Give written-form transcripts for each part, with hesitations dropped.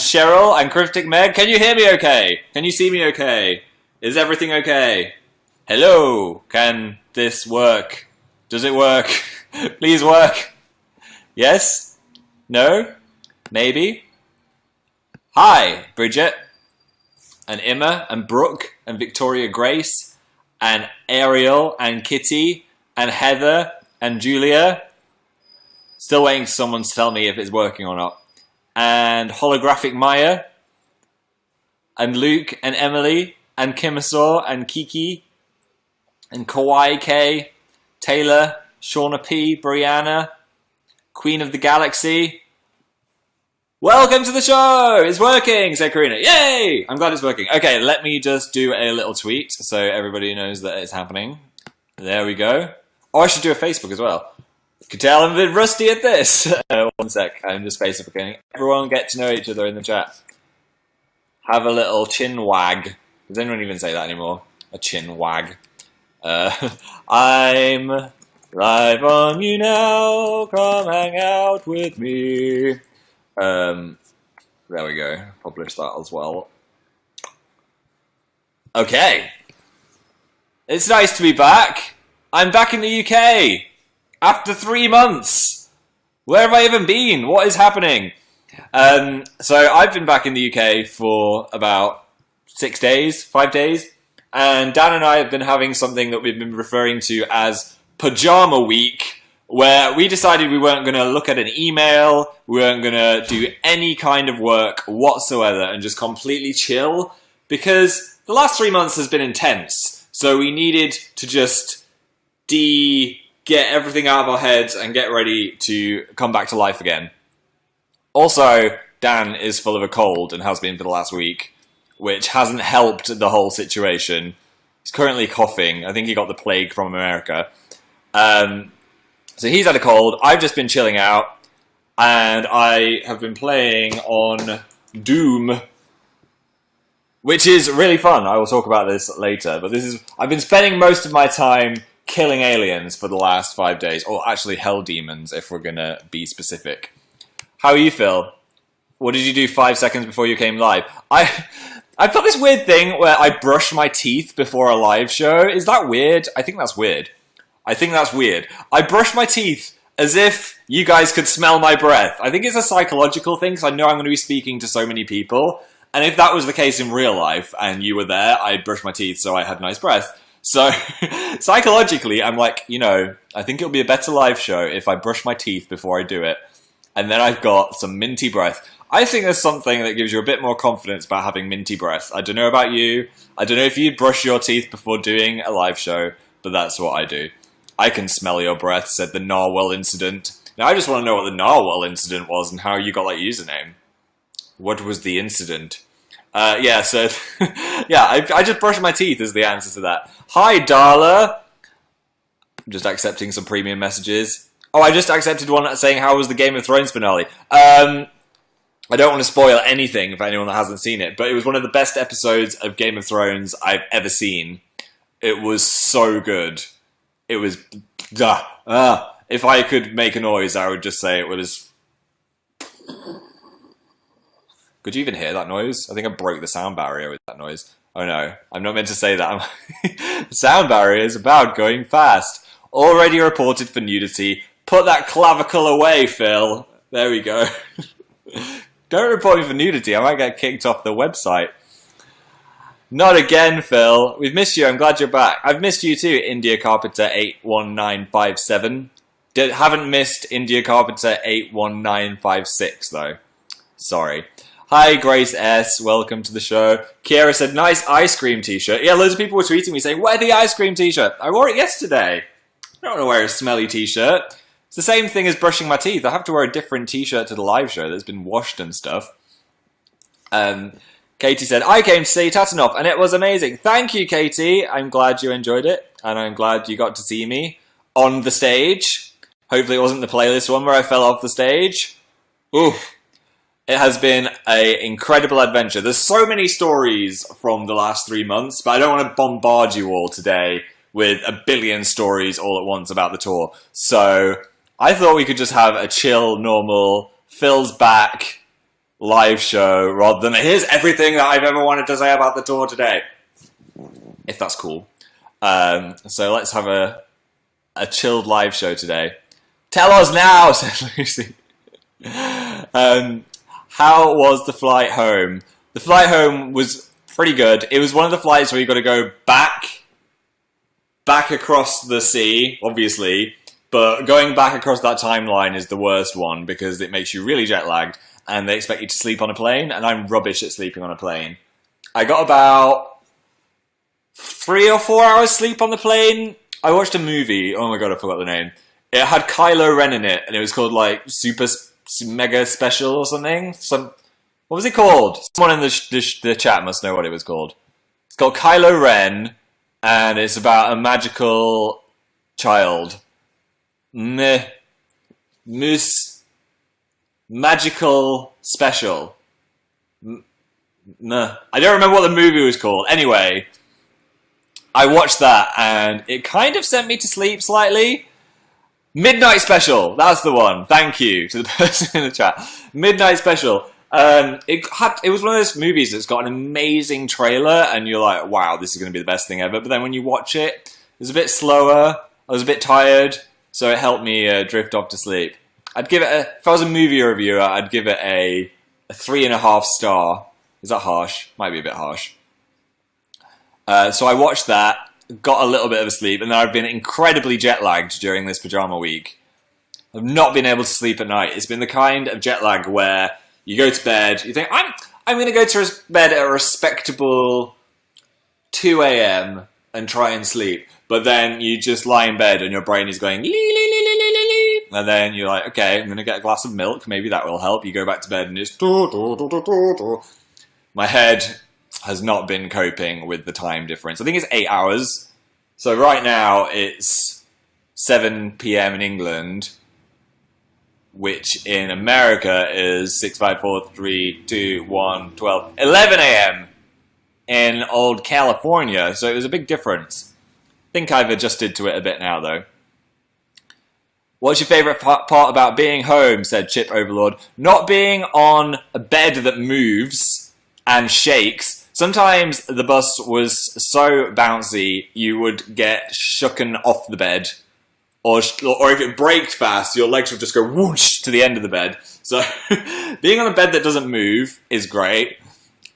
Cheryl, and Cryptic Meg. Can you hear me okay? Can you see me okay? Is everything okay? Hello, can this work? Does it work? Please work. Yes? No? Maybe? Hi, Bridget, and Emma, and Brooke, and Victoria Grace, and Ariel, and Kitty, and Heather, and Julia. Still waiting for someone to tell me if it's working or not. And Holographic Maya, and Luke, and Emily, and Kimasaw, and Kiki, and Kawaii K, Taylor, Shauna P, Brianna, Queen of the Galaxy. Welcome to the show! It's working, said Karina. Yay! I'm glad it's working. Okay, let me just do a little tweet so everybody knows that it's happening. There we go. Oh, I should do a Facebook as well. You can tell I'm a bit rusty at this. One sec, I'm just Facebooking. Everyone get to know each other in the chat. Have a little chin wag. Does anyone even say that anymore? A chin wag. I'm live on Younow. Come hang out with me. There we go. Publish that as well. Okay. It's nice to be back. I'm back in the UK. After 3 months. Where have I even been? What is happening? So I've been back in the UK for about 6 days, 5 days. And Dan and I have been having something that we've been referring to as Pajama Week, where we decided we weren't going to look at an email, we weren't going to do any kind of work whatsoever and just completely chill, because the last 3 months has been intense. So we needed to just get everything out of our heads and get ready to come back to life again. Also, Dan is full of a cold and has been for the last week, which hasn't helped the whole situation. He's currently coughing. I think he got the plague from America. So he's had a cold. I've just been chilling out, and I have been playing on Doom, which is really fun. I will talk about this later, but I've been spending most of my time killing aliens for the last 5 days, or actually hell demons, if we're gonna be specific. How are you, Phil? What did you do 5 seconds before you came live? I've got this weird thing where I brush my teeth before a live show. Is that weird? I think that's weird. I brush my teeth as if you guys could smell my breath. I think it's a psychological thing, because I know I'm going to be speaking to so many people. And if that was the case in real life, and you were there, I'd brush my teeth so I had nice breath. So, psychologically, I'm like, I think it'll be a better live show if I brush my teeth before I do it. And then I've got some minty breath. I think there's something that gives you a bit more confidence about having minty breath. I don't know about you. I don't know if you brush your teeth before doing a live show, but that's what I do. I can smell your breath, said the Narwhal incident. Now, I just want to know what the Narwhal incident was and how you got that username. What was the incident? Yeah, so... yeah, I just brushed my teeth is the answer to that. Hi, Darla. I'm just accepting some premium messages. Oh, I just accepted one saying, how was the Game of Thrones finale? I don't want to spoil anything for anyone that hasn't seen it, but it was one of the best episodes of Game of Thrones I've ever seen. It was so good. It was... if I could make a noise, I would just say it was... Could you even hear that noise? I think I broke the sound barrier with that noise. Oh no, I'm not meant to say that. The sound barrier is about going fast. Already reported for nudity. Put that clavicle away, Phil. There we go. Don't report me for nudity. I might get kicked off the website. Not again, Phil. We've missed you. I'm glad you're back. I've missed you too, India Carpenter 81957. Haven't missed India Carpenter 81956 though. Sorry. Hi, Grace S. Welcome to the show. Kiera said, nice ice cream t-shirt. Yeah, loads of people were tweeting me saying, wear the ice cream t-shirt. I wore it yesterday. I don't want to wear a smelly t-shirt. It's the same thing as brushing my teeth. I have to wear a different t-shirt to the live show that's been washed and stuff. Katie said, I came to see Tatanov and it was amazing. Thank you, Katie. I'm glad you enjoyed it. And I'm glad you got to see me on the stage. Hopefully it wasn't the playlist one where I fell off the stage. Oof. It has been an incredible adventure. There's so many stories from the last 3 months, but I don't want to bombard you all today with a billion stories all at once about the tour. So I thought we could just have a chill, normal, Phil's back, live show rather than here's everything that I've ever wanted to say about the tour today. If that's cool. So let's have a chilled live show today. Tell us now, said Lucy. How was the flight home? The flight home was pretty good. It was one of the flights where you got to go back across the sea, obviously, but going back across that timeline is the worst one because it makes you really jet lagged and they expect you to sleep on a plane, and I'm rubbish at sleeping on a plane. I got about 3 or 4 hours sleep on the plane. I watched a movie. Oh my god, I forgot the name. It had Kylo Ren in it, and it was called like Super Mega Special or something. What was it called? Someone in the chat must know what it was called. It's called Kylo Ren, and it's about a magical child. Magical Special. I don't remember what the movie was called. Anyway, I watched that, and it kind of sent me to sleep slightly. Midnight Special, that's the one. Thank you to the person in the chat. Midnight Special. It was one of those movies that's got an amazing trailer, and you're like, wow, this is going to be the best thing ever. But then when you watch it, it was a bit slower. I was a bit tired, so it helped me drift off to sleep. I'd give it if I was a movie reviewer, I'd give it a 3.5 star. Is that harsh? Might be a bit harsh. So I watched that, got a little bit of a sleep, and then I've been incredibly jet lagged during this pajama week. I've not been able to sleep at night. It's been the kind of jet lag where you go to bed, you think, I'm going to go to bed at a respectable 2 a.m. and try and sleep. But then you just lie in bed and your brain is going, lee, lee, lee, lee, lee, lee. And then you're like, okay, I'm going to get a glass of milk. Maybe that will help. You go back to bed and it's... My head has not been coping with the time difference. I think it's 8 hours. So right now it's 7 p.m. in England, which in America is 6, 5, 4, 3, 2, 1, 12, 11 a.m. in old California. So it was a big difference. I think I've adjusted to it a bit now, though. What's your favourite part about being home, said Chip Overlord. Not being on a bed that moves and shakes. Sometimes the bus was so bouncy, you would get shooken off the bed. Or if it braked fast, your legs would just go whoosh to the end of the bed. So being on a bed that doesn't move is great.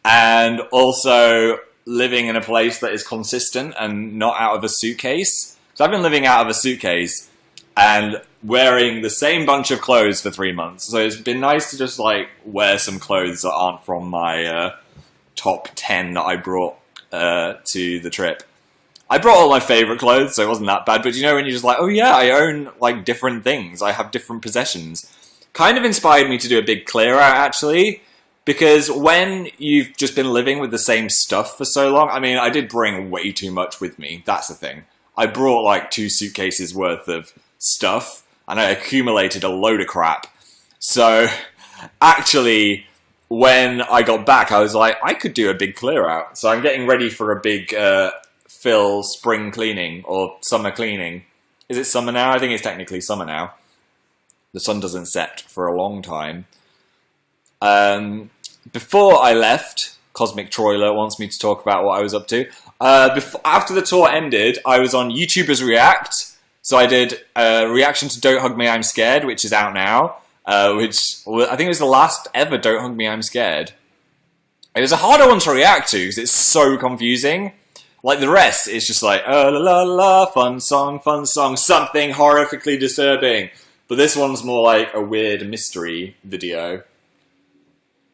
And also living in a place that is consistent and not out of a suitcase. So I've been living out of a suitcase and wearing the same bunch of clothes for 3 months. So it's been nice to just like wear some clothes that aren't from my top 10 that I brought to the trip. I brought all my favourite clothes, so it wasn't that bad. But you know when you're just like, oh yeah, I own like different things. I have different possessions. Kind of inspired me to do a big clear out, actually. Because when you've just been living with the same stuff for so long, I mean, I did bring way too much with me. That's the thing. I brought like 2 suitcases worth of stuff, and I accumulated a load of crap. So actually, when I got back, I was like, I could do a big clear out. So I'm getting ready for a big Phil spring cleaning or summer cleaning. Is it summer now? I think it's technically summer now. The sun doesn't set for a long time. Before I left, Cosmic Troiler wants me to talk about what I was up to. After the tour ended, I was on YouTubers React. So I did a reaction to Don't Hug Me, I'm Scared, which is out now. Which I think was the last ever Don't Hug Me, I'm Scared. It was a harder one to react to because it's so confusing. Like the rest, it's just like, oh la la la, fun song, something horrifically disturbing. But this one's more like a weird mystery video.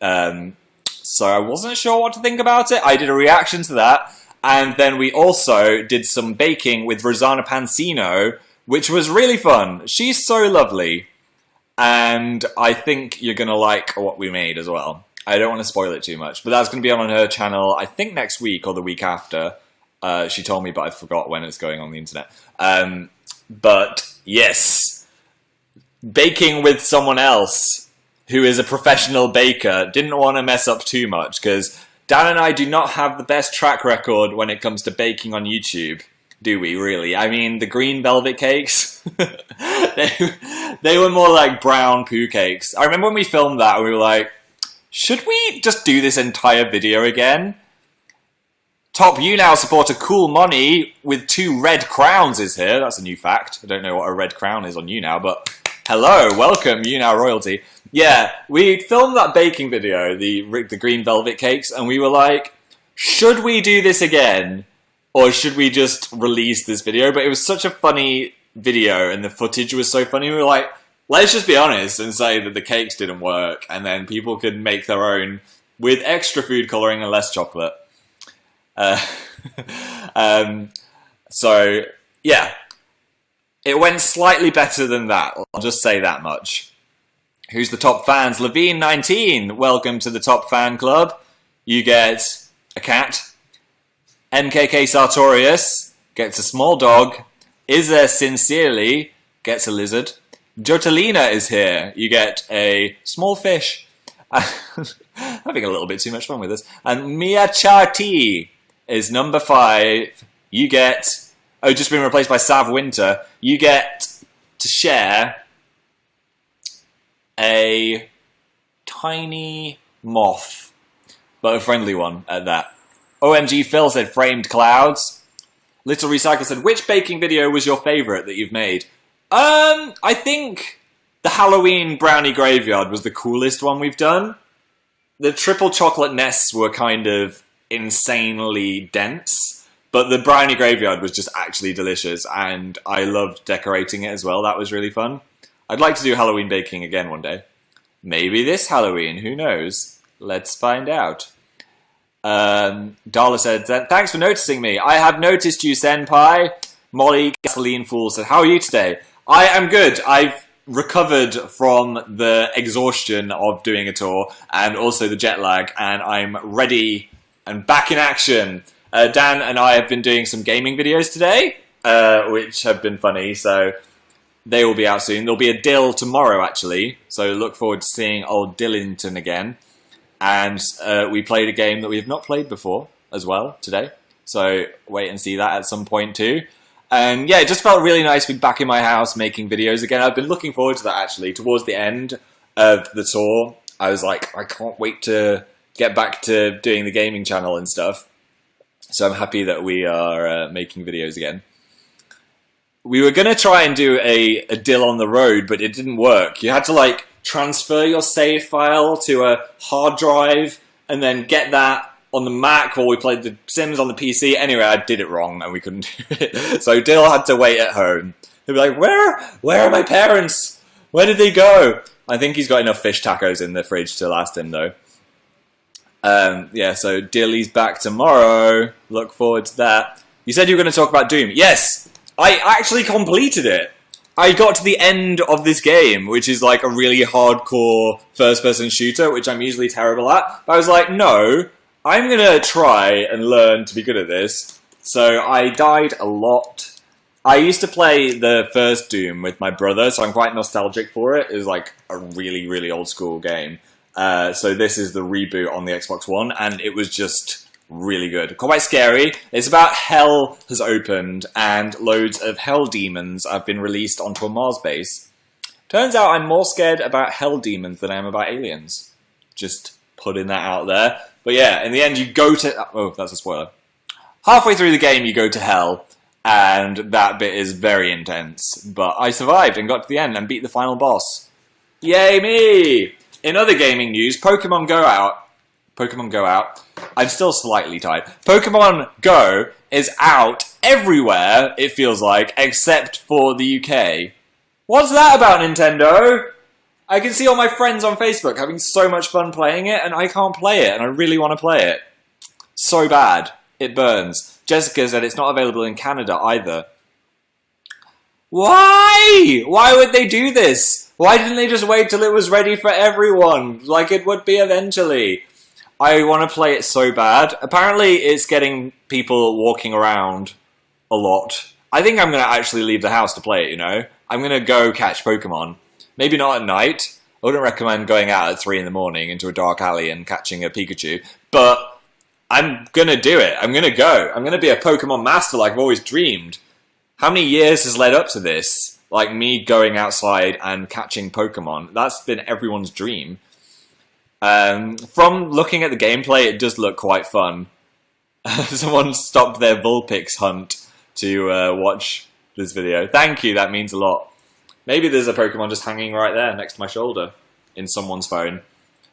So I wasn't sure what to think about it. I did a reaction to that. And then we also did some baking with Rosanna Pansino, which was really fun. She's so lovely. And I think you're going to like what we made as well. I don't want to spoil it too much, but that's going to be on her channel, I think next week or the week after. She told me, but I forgot when it's going on the internet. But yes, baking with someone else who is a professional baker. Didn't want to mess up too much because Dan and I do not have the best track record when it comes to baking on YouTube. Do we, really? I mean, the green velvet cakes, they were more like brown poo cakes. I remember when we filmed that, we were like, Should we just do this entire video again? Top Younow supporter Cool Money with 2 red crowns is here. That's a new fact. I don't know what a red crown is on Younow, but hello, welcome Younow royalty. Yeah, we filmed that baking video, the green velvet cakes, and we were like, should we do this again? Or should we just release this video? But it was such a funny video and the footage was so funny. We were like, let's just be honest and say that the cakes didn't work, and then people could make their own with extra food colouring and less chocolate. So, yeah. It went slightly better than that. I'll just say that much. Who's the top fans? Levine19, welcome to the top fan club. You get a cat. MKK Sartorius gets a small dog. Is there Sincerely gets a lizard. Jotalina is here. You get a small fish. Having a little bit too much fun with this. And Mia Charti is number 5. You get... Oh, just been replaced by Sav Winter. You get to share a tiny moth, but a friendly one at that. OMG Phil said framed clouds. Little Recycle said, which baking video was your favourite that you've made? I think the Halloween brownie graveyard was the coolest one we've done. The triple chocolate nests were kind of insanely dense. But the brownie graveyard was just actually delicious, and I loved decorating it as well. That was really fun. I'd like to do Halloween baking again one day. Maybe this Halloween, who knows? Let's find out. Darla said, thanks for noticing me. I have noticed you, Senpai. Molly Gasoline Fool said, how are you today? I am good. I've recovered from the exhaustion of doing a tour, and also the jet lag, and I'm ready and back in action. Dan and I have been doing some gaming videos today, which have been funny, so they will be out soon. There'll be a Dill tomorrow, actually, so look forward to seeing old Dillington again. And we played a game that we have not played before as well today, so wait and see that at some point too. And yeah, it just felt really nice to be back in my house making videos again. I've been looking forward to that, actually. Towards the end of the tour, I was like, I can't wait to get back to doing the gaming channel and stuff. So I'm happy that we are making videos again. We were going to try and do a Dill on the road, but it didn't work. You had to like transfer your save file to a hard drive and then get that on the Mac while we played The Sims on the PC. Anyway, I did it wrong and we couldn't do it. So Dill had to wait at home. He'd be like, where are my parents? Where did they go? I think he's got enough fish tacos in the fridge to last him though. Yeah, so Dilly's back tomorrow. Look forward to that. You said you were going to talk about Doom. Yes, I actually completed it. I got to the end of this game, which is like a really hardcore first-person shooter, which I'm usually terrible at. But I was like, no, I'm going to try and learn to be good at this. So I died a lot. I used to play the first Doom with my brother, so I'm quite nostalgic for it. It was like a really, really old school game. So this is the reboot on the Xbox One, and it was just really good. Quite scary. It's about hell has opened, and loads of hell demons have been released onto a Mars base. Turns out I'm more scared about hell demons than I am about aliens. Just putting that out there. But yeah, in the end you go to... Oh, that's a spoiler. Halfway through the game you go to hell, and that bit is very intense. But I survived and got to the end and beat the final boss. Yay me! In other gaming news, Pokemon Go out. I'm still slightly tired. Pokemon Go is out everywhere, it feels like, except for the UK. What's that about, Nintendo? I can see all my friends on Facebook having so much fun playing it, and I can't play it, and I really want to play it. So bad. It burns. Jessica said it's not available in Canada either. Why? Why would they do this? Why didn't they just wait till it was ready for everyone, like it would be eventually? I want to play it so bad. Apparently, it's getting people walking around a lot. I think I'm going to actually leave the house to play it, you know? I'm going to go catch Pokemon. Maybe not at night. I wouldn't recommend going out at 3 in the morning into a dark alley and catching a Pikachu. But I'm going to do it. I'm going to go. I'm going to be a Pokemon master like I've always dreamed. How many years has led up to this? Like me going outside and catching Pokemon. That's been everyone's dream. From looking at the gameplay, it does look quite fun. Someone stopped their Vulpix hunt to watch this video. Thank you, that means a lot. Maybe there's a Pokemon just hanging right there next to my shoulder in someone's phone.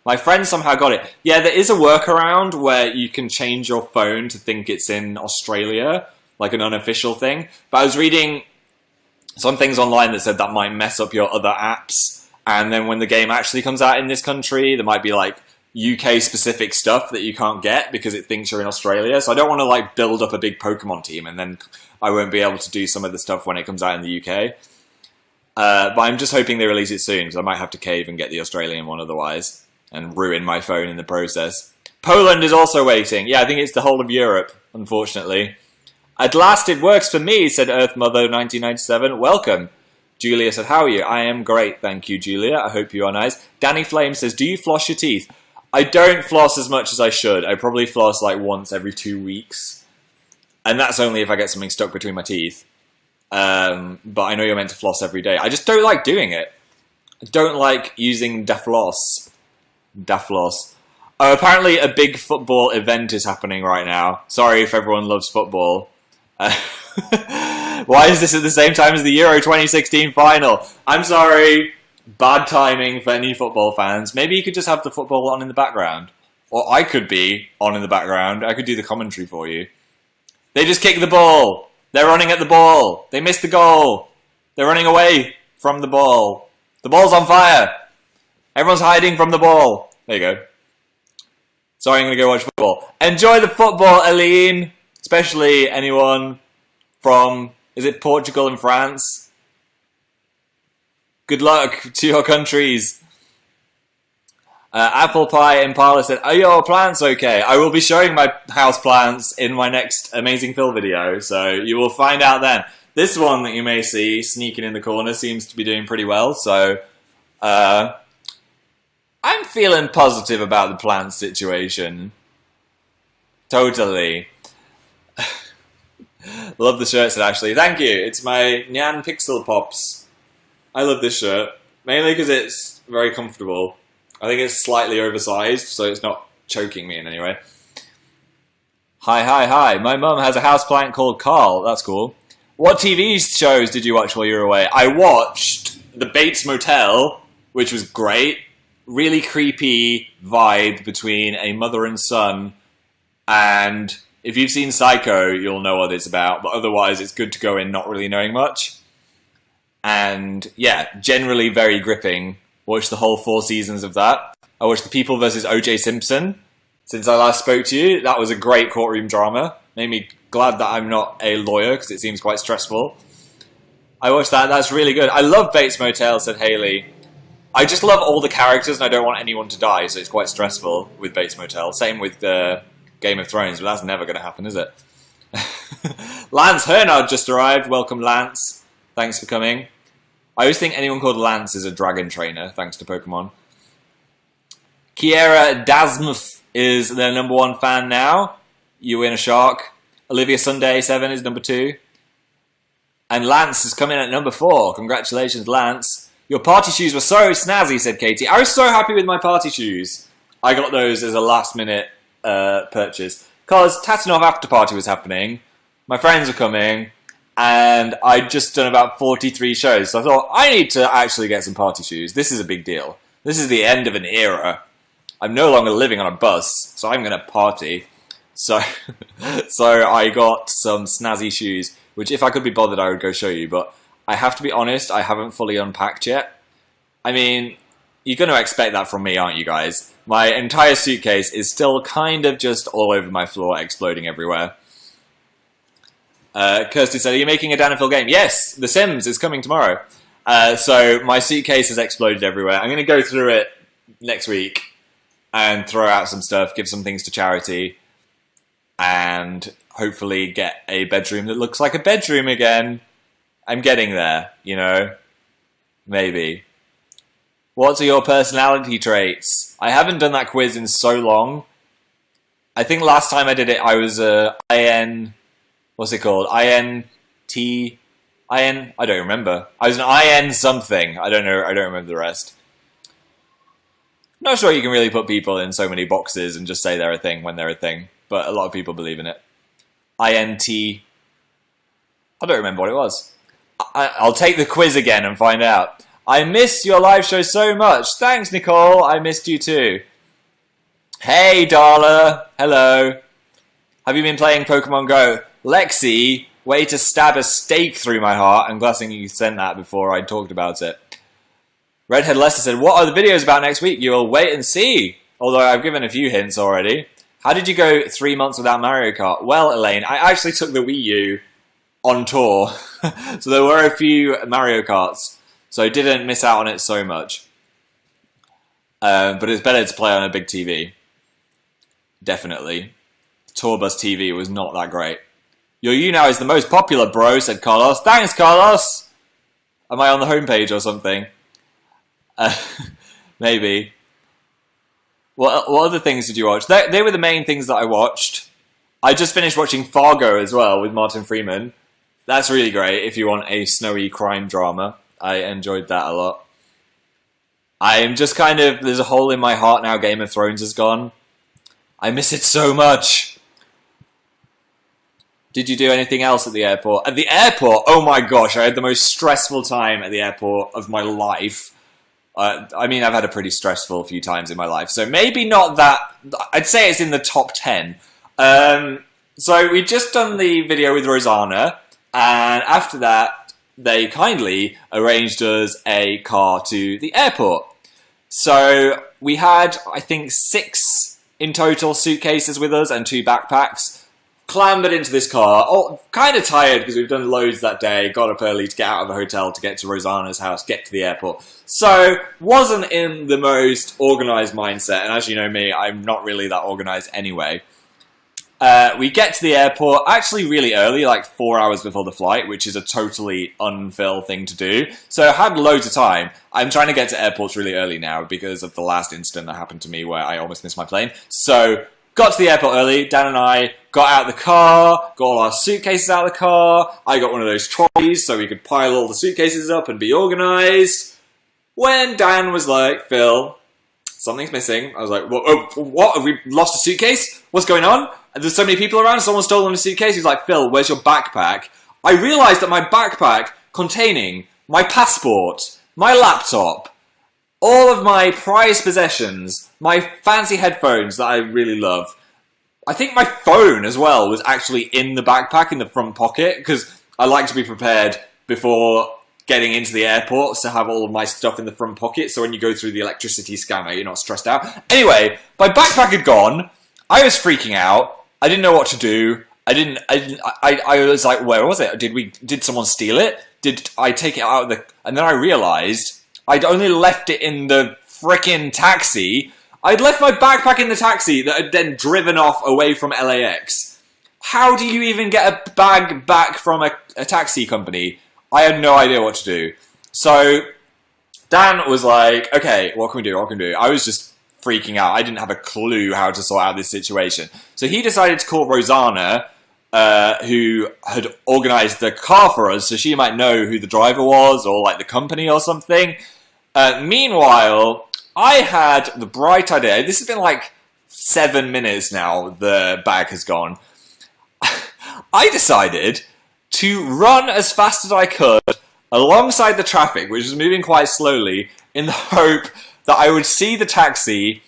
My friend somehow got it. Yeah, there is a workaround where you can change your phone to think it's in Australia, like an unofficial thing. But I was reading some things online that said that might mess up your other apps. And then when the game actually comes out in this country, there might be like UK-specific stuff that you can't get because it thinks you're in Australia. So I don't want to like build up a big Pokemon team and then I won't be able to do some of the stuff when it comes out in the UK. But I'm just hoping they release it soon, because I might have to cave and get the Australian one otherwise, and ruin my phone in the process. Poland is also waiting. Yeah, I think it's the whole of Europe, unfortunately. At last it works for me, said EarthMother1997. Welcome. Julia said, how are you? I am great, thank you, Julia. I hope you are nice. Danny Flame says, do you floss your teeth? I don't floss as much as I should. I probably floss like once every 2 weeks. And that's only if I get something stuck between my teeth. But I know you're meant to floss every day. I just don't like doing it. I don't like using Defloss. Defloss. Oh, apparently a big football event is happening right now. Sorry if everyone loves football. Why is this at the same time as the Euro 2016 final? I'm sorry. Bad timing for any football fans. Maybe you could just have the football on in the background. Or I could be on in the background. I could do the commentary for you. They just kicked the ball. They're running at the ball. They missed the goal. They're running away from the ball. The ball's on fire. Everyone's hiding from the ball. There you go. Sorry, I'm going to go watch football. Enjoy the football, Aline. Especially anyone from, is it Portugal and France? Good luck to your countries. Apple Pie Impala said, are your plants okay? I will be showing my house plants in my next Amazing Phil video, so you will find out then. This one that you may see sneaking in the corner seems to be doing pretty well, so I'm feeling positive about the plant situation. Totally. Love the shirt, said Ashley. Thank you. It's my Nyan Pixel Pops. I love this shirt, mainly because it's very comfortable. I think it's slightly oversized, so it's not choking me in any way. Hi, hi, hi. My mum has a houseplant called Carl. That's cool. What TV shows did you watch while you were away? I watched The Bates Motel, which was great. Really creepy vibe between a mother and son. And if you've seen Psycho, you'll know what it's about. But otherwise, it's good to go in not really knowing much. And yeah, generally very gripping. Watched the whole 4 seasons of that. I watched The People vs. O.J. Simpson. Since I last spoke to you, that was a great courtroom drama. Made me glad that I'm not a lawyer, because it seems quite stressful. I watched that. That's really good. I love Bates Motel, said Haley. I just love all the characters, and I don't want anyone to die, so it's quite stressful with Bates Motel. Same with Game of Thrones, but that's never going to happen, is it? Lance Hernard just arrived. Welcome, Lance. Thanks for coming. I always think anyone called Lance is a dragon trainer, thanks to Pokemon. Kiera Dasmuth is their #1 fan now. You win a shark. Olivia Sunday 7 is #2. And Lance is coming at #4. Congratulations, Lance. Your party shoes were so snazzy, said Katie. I was so happy with my party shoes. I got those as a last-minute purchase. Because Tatanov After Party was happening. My friends were coming. And I'd just done about 43 shows. So I thought, I need to actually get some party shoes. This is a big deal. This is the end of an era. I'm no longer living on a bus, so I'm going to party. So, so I got some snazzy shoes, which if I could be bothered, I would go show you. But I have to be honest, I haven't fully unpacked yet. I mean, you're going to expect that from me, aren't you guys? My entire suitcase is still kind of just all over my floor, exploding everywhere. Kirsty said, are you making a Dan and Phil game? Yes, The Sims is coming tomorrow. So my suitcase has exploded everywhere. I'm going to go through it next week and throw out some stuff, give some things to charity, and hopefully get a bedroom that looks like a bedroom again. I'm getting there, you know? Maybe. What are your personality traits? I haven't done that quiz in so long. I think last time I did it, I was IN... What's it called? INT? IN? I don't remember. I was an IN something. I don't know. I don't remember the rest. Not sure you can really put people in so many boxes and just say they're a thing when they're a thing, but a lot of people believe in it. INT. I don't remember what it was. I'll take the quiz again and find out. I miss your live show so much. Thanks, Nicole. I missed you too. Hey, Darla. Hello. Have you been playing Pokemon Go? Lexi, way to stab a stake through my heart. I'm guessing you sent that before I talked about it. Redhead Lester said, what are the videos about next week? You will wait and see. Although I've given a few hints already. How did you go 3 months without Mario Kart? Well, Elaine, I actually took the Wii U on tour. So there were a few Mario Karts. So I didn't miss out on it so much. But it's better to play on a big TV. Definitely. Tour bus TV was not that great. Your Younow is the most popular, bro, said Carlos. Thanks, Carlos! Am I on the homepage or something? Maybe. What other things did you watch? They were the main things that I watched. I just finished watching Fargo as well with Martin Freeman. That's really great if you want a snowy crime drama. I enjoyed that a lot. I am just kind of... There's a hole in my heart now Game of Thrones is gone. I miss it so much. Did you do anything else at the airport? At the airport? Oh my gosh, I had the most stressful time at the airport of my life. I mean, I've had a pretty stressful few times in my life, so maybe not that... I'd say it's in the top 10. So we'd just done the video with Rosanna, and after that, they kindly arranged us a car to the airport. So we had, I think, 6 in total suitcases with us and 2 backpacks. Clambered into this car, kind of tired because we've done loads that day, got up early to get out of the hotel to get to Rosanna's house, get to the airport. So, wasn't in the most organised mindset, and as you know me, I'm not really that organised anyway. We get to the airport actually really early, like 4 hours before the flight, which is a totally unfil thing to do. So I had loads of time. I'm trying to get to airports really early now because of the last incident that happened to me where I almost missed my plane. So, got to the airport early, Dan and I got out of the car, got all our suitcases out of the car, I got one of those trolleys so we could pile all the suitcases up and be organised. When Dan was like, Phil, something's missing, I was like, what? Have we lost a suitcase? What's going on? And there's so many people around, someone's stolen a suitcase. He's like, Phil, where's your backpack? I realised that my backpack containing my passport, my laptop, all of my prized possessions, my fancy headphones that I really love. I think my phone as well was actually in the backpack in the front pocket because I like to be prepared before getting into the airport to have all of my stuff in the front pocket so when you go through the electricity scanner you're not stressed out. Anyway, my backpack had gone. I was freaking out. I didn't know what to do. I was like, where was it? Did someone steal it? Did I take it out of the... And then I realised I'd only left it in the frickin' taxi. I'd left my backpack in the taxi that had then driven off away from LAX. How do you even get a bag back from a taxi company? I had no idea what to do. So Dan was like, okay, what can we do? What can we do? I was just freaking out. I didn't have a clue how to sort out this situation. So he decided to call Rosanna, who had organised the car for us, so she might know who the driver was or like the company or something. Meanwhile, I had the bright idea. This has been like 7 minutes now, the bag has gone. I decided to run as fast as I could alongside the traffic, which was moving quite slowly, in the hope that I would see the taxi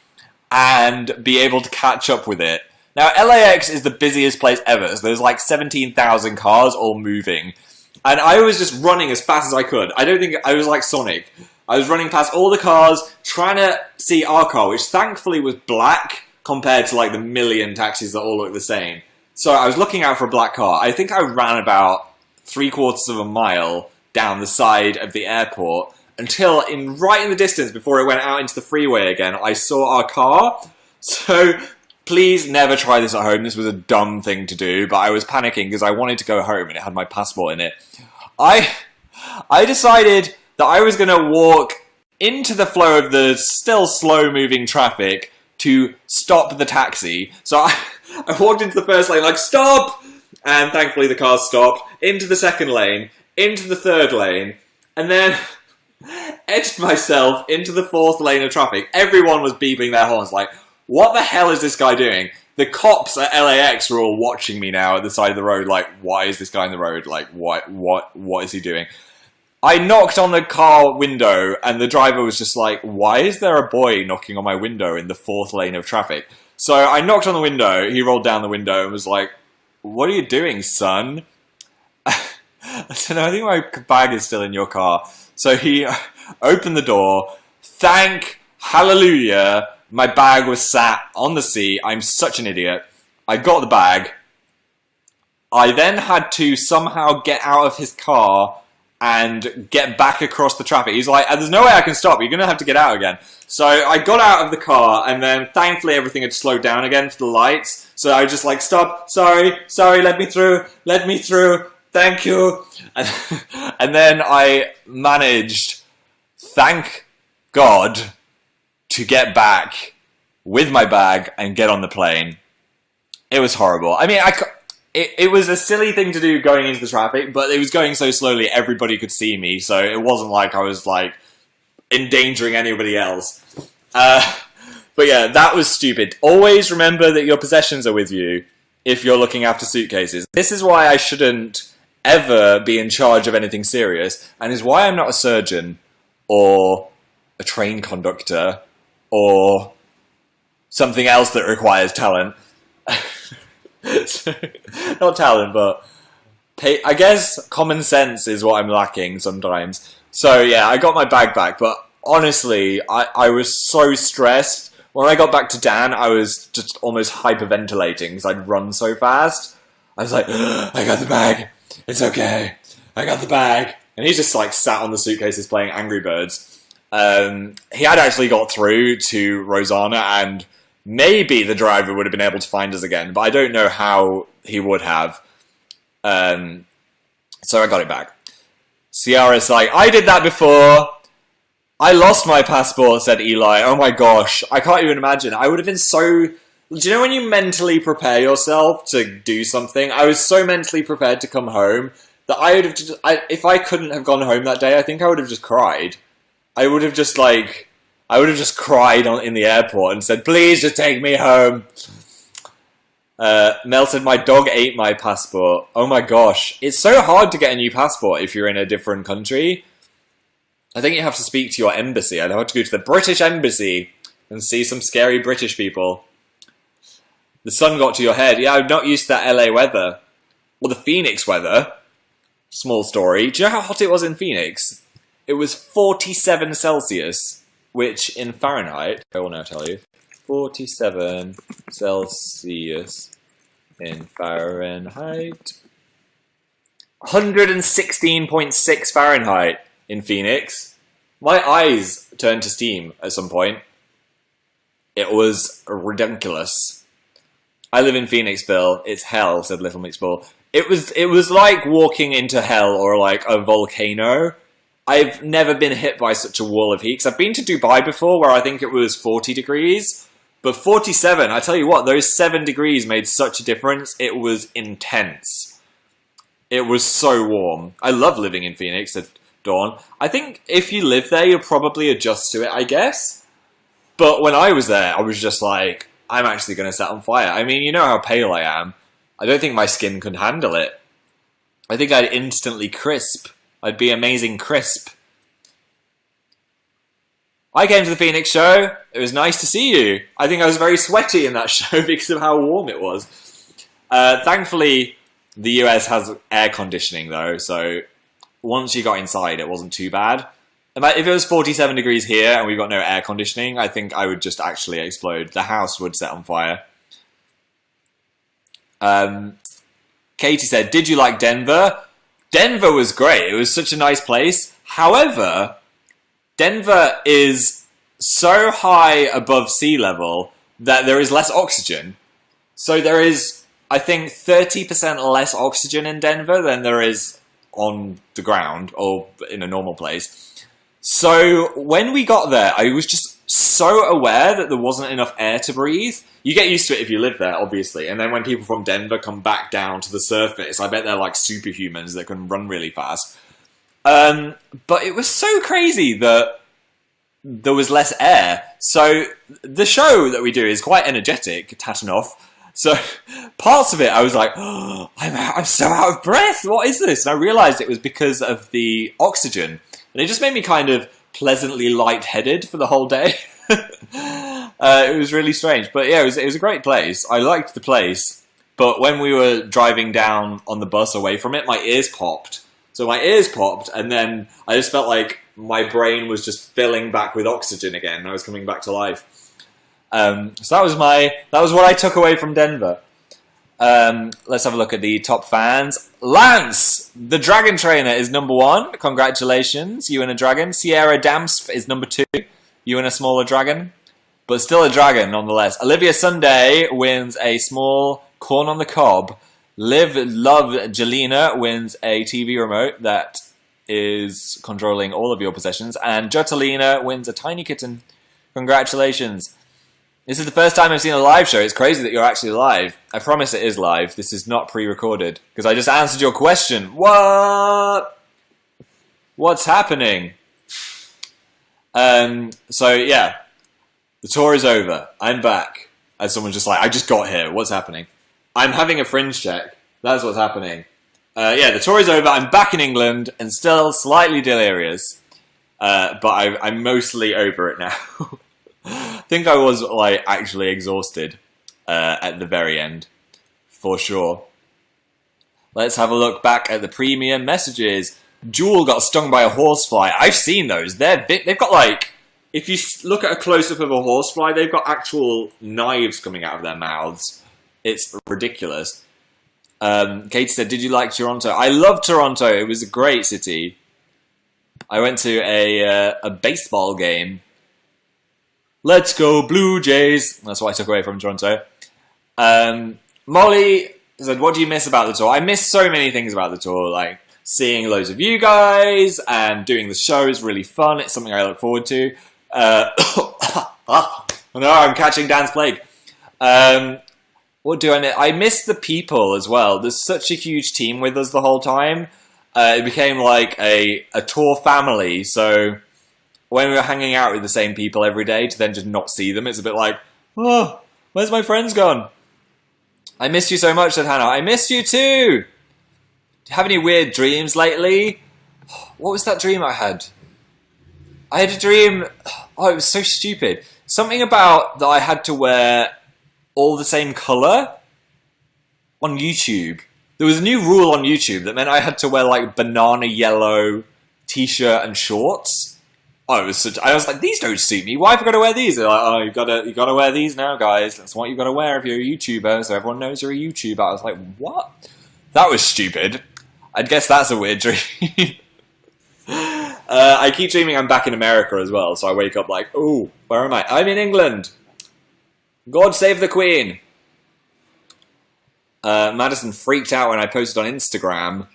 and be able to catch up with it. Now, LAX is the busiest place ever, so there's like 17,000 cars all moving. And I was just running as fast as I could. I don't think I was like Sonic. I was running past all the cars, trying to see our car, which thankfully was black compared to like the million taxis that all look the same. So I was looking out for a black car. I think I ran about 3/4 of a mile down the side of the airport until right in the distance before it went out into the freeway again, I saw our car. So please never try this at home. This was a dumb thing to do, but I was panicking because I wanted to go home and it had my passport in it. I decided that I was going to walk into the flow of the still slow-moving traffic to stop the taxi. So I walked into the first lane like, stop! And thankfully the car stopped. Into the second lane. Into the third lane. And then edged myself into the 4th lane of traffic. Everyone was beeping their horns like, what the hell is this guy doing? The cops at LAX were all watching me now at the side of the road like, why is this guy in the road? Like, what is he doing? I knocked on the car window and the driver was just like, why is there a boy knocking on my window in the 4th lane of traffic? So I knocked on the window, he rolled down the window and was like, what are you doing, son? I said, no, I think my bag is still in your car. So he opened the door. Thank hallelujah, my bag was sat on the seat. I'm such an idiot. I got the bag. I then had to somehow get out of his car and get back across the traffic. He's like, there's no way I can stop. You're going to have to get out again. So I got out of the car, and then thankfully everything had slowed down again for the lights. So I was just like, stop, sorry, let me through, thank you. And then I managed, thank God, to get back with my bag and get on the plane. It was horrible. I mean, it was a silly thing to do going into the traffic, but it was going so slowly everybody could see me, so it wasn't like I was like endangering anybody else. But yeah, that was stupid. Always remember that your possessions are with you if you're looking after suitcases. This is why I shouldn't ever be in charge of anything serious, and is why I'm not a surgeon or a train conductor or something else that requires talent. Not talent, but I guess common sense is what I'm lacking sometimes. So yeah, I got my bag back, but honestly, I was so stressed. When I got back to Dan, I was just almost hyperventilating because I'd run so fast. I was like, I got the bag. It's okay. I got the bag. And he just like sat on the suitcases playing Angry Birds. He had actually got through to Rosanna, and maybe the driver would have been able to find us again, but I don't know how he would have. So I got it back. Ciara's like, I did that before. I lost my passport, said Eli. Oh my gosh, I can't even imagine. I would have been so... Do you know when you mentally prepare yourself to do something? I was so mentally prepared to come home that I would have just... if I couldn't have gone home that day, I think I would have just cried. I would have just cried in the airport and said, please just take me home. Mel said, my dog ate my passport. Oh my gosh. It's so hard to get a new passport if you're in a different country. I think you have to speak to your embassy. I'd have to go to the British embassy and see some scary British people. The sun got to your head. Yeah, I'm not used to that LA weather. Or the Phoenix weather. Small story. Do you know how hot it was in Phoenix? It was 47 Celsius. Which in Fahrenheit, I will now tell you, 47 Celsius in Fahrenheit, 116.6 Fahrenheit in Phoenix. My eyes turned to steam at some point. It was ridiculous. I live in Phoenixville. It's hell, said Little Mixball. It was like walking into hell or like a volcano. I've never been hit by such a wall of heat, because I've been to Dubai before where I think it was 40 degrees, but 47, I tell you what, those 7 degrees made such a difference. It was intense. It was so warm. I love living in Phoenix, said Dawn. I think if you live there, you'll probably adjust to it, I guess. But when I was there, I was just like, I'm actually going to set on fire. I mean, you know how pale I am. I don't think my skin could handle it. I think I'd instantly crisp. I'd be amazing crisp. I came to the Phoenix show. It was nice to see you. I think I was very sweaty in that show because of how warm it was. Thankfully, the US has air conditioning though, so once you got inside, it wasn't too bad. If it was 47 degrees here and we got no air conditioning, I think I would just actually explode. The house would set on fire. Katie said, did you like Denver? Denver was great. It was such a nice place. However, Denver is so high above sea level that there is less oxygen. So there is, I think, 30% less oxygen in Denver than there is on the ground or in a normal place. So when we got there, I was just so aware that there wasn't enough air to breathe. You get used to it if you live there, obviously. And then when people from Denver come back down to the surface, I bet they're like superhumans that can run really fast. But it was so crazy that there was less air. So the show that we do is quite energetic, Tatanov. So parts of it, I was like, oh, I'm so out of breath. What is this? And I realised it was because of the oxygen. And it just made me kind of pleasantly lightheaded for the whole day. It was really strange. But yeah, it was a great place. I liked the place. But when we were driving down on the bus away from it, my ears popped. So my ears popped, and then I just felt like my brain was just filling back with oxygen again. I was coming back to life. So that was what I took away from Denver. Let's have a look at the top fans. Lance, the Dragon Trainer, is number 1. Congratulations, you and a dragon. Sierra Damsf is number 2. You and a smaller dragon, but still a dragon nonetheless. Olivia Sunday wins a small corn on the cob. Live Love Jelena wins a TV remote that is controlling all of your possessions. And Jotalina wins a tiny kitten. Congratulations. This is the first time I've seen a live show. It's crazy that you're actually live. I promise it is live. This is not pre-recorded. Because I just answered your question. What? What's happening? So, yeah. The tour is over. I'm back. As someone's just like, I just got here. What's happening? I'm having a fringe check. That's what's happening. Yeah, the tour is over. I'm back in England and still slightly delirious. But I'm mostly over it now. I think I was like actually exhausted at the very end, for sure. Let's have a look back at the premium messages. Jewel got stung by a horsefly. I've seen those. They've got like, if you look at a close-up of a horsefly, they've got actual knives coming out of their mouths. It's ridiculous. Katie said, did you like Toronto? I love Toronto. It was a great city. I went to a baseball game. Let's go Blue Jays. That's what I took away from Toronto. Molly said, what do you miss about the tour? I miss so many things about the tour. Like seeing loads of you guys and doing the show is really fun. It's something I look forward to. Oh no, I'm catching Dan's plague. What do I miss? I miss the people as well. There's such a huge team with us the whole time. It became like a tour family. So when we were hanging out with the same people every day to then just not see them, it's a bit like, oh, where's my friends gone? I missed you so much, said Hannah. I missed you too. Do you have any weird dreams lately? What was that dream I had? I had a dream. Oh, it was so stupid. Something about that I had to wear all the same colour on YouTube. There was a new rule on YouTube that meant I had to wear like banana yellow t-shirt and shorts. Oh, it was I was like, these don't suit me. Why have I got to wear these? They're like, oh, you gotta wear these now, guys. That's what you got to wear if you're a YouTuber, so everyone knows you're a YouTuber. I was like, what? That was stupid. I guess that's a weird dream. I keep dreaming I'm back in America as well, so I wake up like, oh, where am I? I'm in England. God save the Queen. Madison freaked out when I posted on Instagram.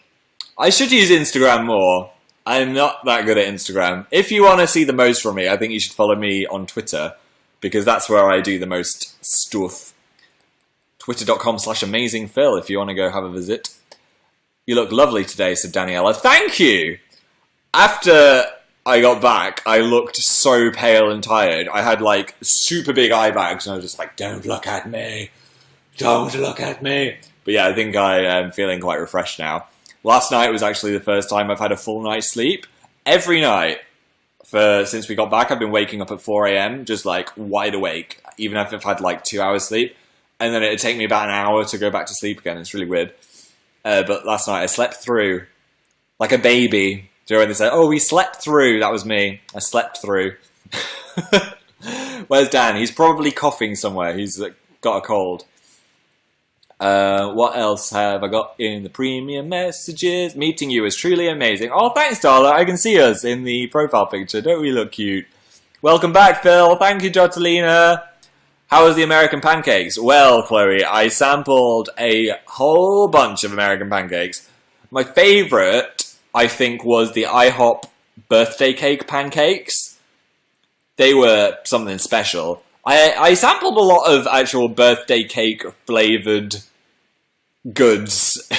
I should use Instagram more. I'm not that good at Instagram. If you want to see the most from me, I think you should follow me on Twitter, because that's where I do the most stuff. Twitter.com/amazingphil if you want to go have a visit. You look lovely today, said Daniela. Thank you! After I got back, I looked so pale and tired. I had like super big eye bags and I was just like, don't look at me. Don't look at me. But yeah, I think I am feeling quite refreshed now. Last night was actually the first time I've had a full night's sleep. Every night since we got back, I've been waking up at 4 a.m. just like wide awake, even if I've had like 2 hours sleep. And then it'd take me about an hour to go back to sleep again. It's really weird. But last night I slept through like a baby. Do you know when they say, oh, we slept through? That was me. I slept through. Where's Dan? He's probably coughing somewhere. He's got a cold. What else have I got in the premium messages? Meeting you is truly amazing. Oh, thanks, Darla. I can see us in the profile picture. Don't we look cute? Welcome back, Phil. Thank you, Jotalina. How was the American pancakes? Well, Chloe, I sampled a whole bunch of American pancakes. My favourite, I think, was the IHOP birthday cake pancakes. They were something special. I sampled a lot of actual birthday cake flavoured goods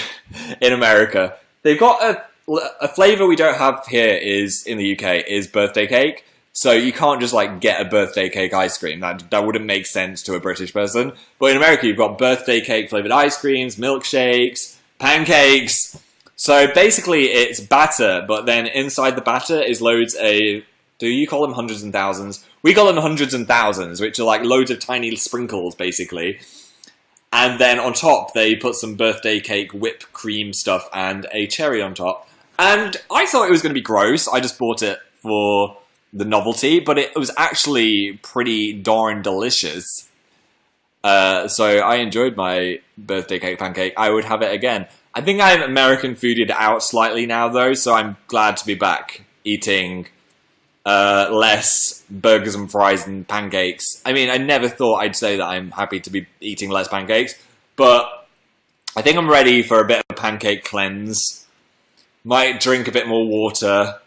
in America. They've got a flavour we don't have here is in the UK is birthday cake. So you can't just like get a birthday cake ice cream. That wouldn't make sense to a British person. But in America, you've got birthday cake flavoured ice creams, milkshakes, pancakes. So basically, it's batter, but then inside the batter is loads of. Do you call them hundreds and thousands? We call them hundreds and thousands, which are like loads of tiny sprinkles, basically. And then on top, they put some birthday cake whipped cream stuff and a cherry on top. And I thought it was going to be gross. I just bought it for the novelty, but it was actually pretty darn delicious. So I enjoyed my birthday cake pancake. I would have it again. I think I'm American fooded out slightly now, though, so I'm glad to be back eating less burgers and fries and pancakes. I mean, I never thought I'd say that I'm happy to be eating less pancakes, but I think I'm ready for a bit of a pancake cleanse. Might drink a bit more water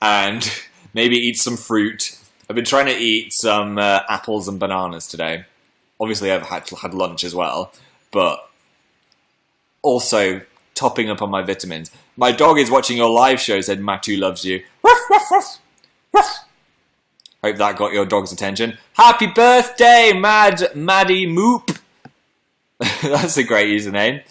and maybe eat some fruit. I've been trying to eat some apples and bananas today. Obviously, I've had lunch as well, but also topping up on my vitamins. My dog is watching your live show, said Matu loves you. Ruff, ruff, ruff. Hope that got your dog's attention. Happy birthday, Maddie Moop. That's a great username.